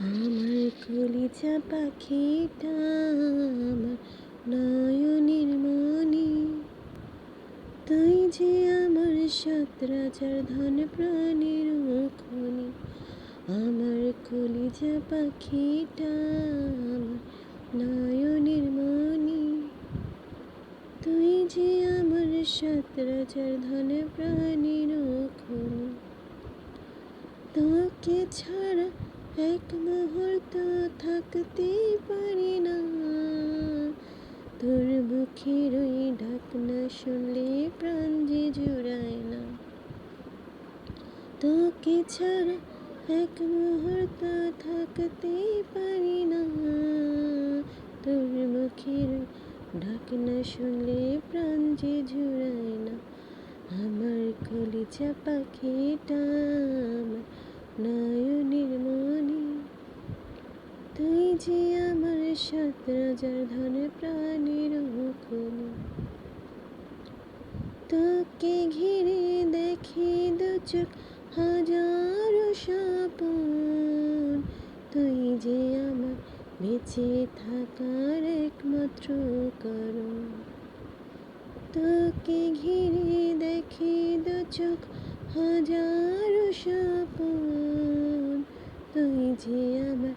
আমার কলিজা পাখিটা আমার নয়নের মনি, তুই যে আমার সাত রাজার ধন প্রাণের খনি। আমার কলিজা পাখিটা আমার নয়নের মনি, তুই যে আমার সাত রাজার ধন প্রাণের খনি। তোকে ছাড়া এক মুহূর্ত থাকতে পারি না, তোর বুকের ওই ডাক না শুনলে প্রাণ যে জুড়ায় না। তোকে ছাড়া এক মুহূর্ত থাকতে পারি না, তোর মুখের ডাক না শুনলে প্রাণ যে জুড়ায় না। আমার কলিজা পাখিটা আমার নয়নের মনি, তুই যে আমার সাত রাজার ধন প্রাণের খনি। তোকে ঘিরে দেখি দু চোখ হাজারো স্বপন, তুই যে আমার বেঁচে থাকার একমাত্র কারণ। তোকে ঘিরে দেখি দু চোখ হাজারো স্বপন, তুই যে আমার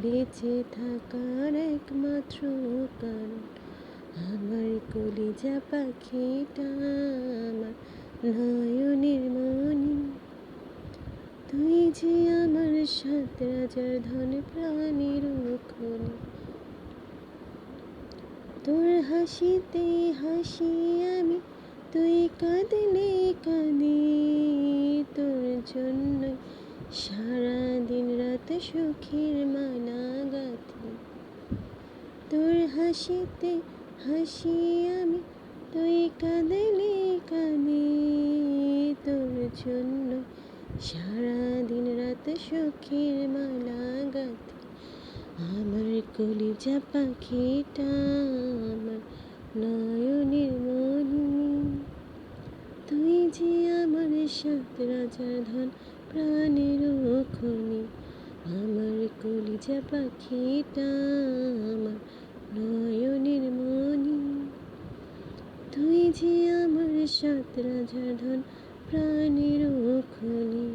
বেঁচে থাকার একমাত্র কারণ। আমার কলিজা পাখিটা আমার নয়নের মনি, তুই যে আমার সাত রাজার ধন প্রাণের খনি। তোর হাসিতে হাসি আমি, তুই কাঁদলে কাঁদি, তোর জন্য সারা দিন রাত সুখের মালা গাঁথি। তোর হাসিতে হাসি আমি, তুই কাঁদলে কাঁদি, তোর জন্য সারা দিন রাত সুখের মালা গাঁথি। আমার কলিজা পাখিটা আমার নয়নের মনি, তুই যে আমার সাত রাজার ধন প্রাণের খনি। আমার কলিজা পাখিটা আমার নয়নের মনি, তুই যে আমার সাত রাজার ধন প্রাণের খনি।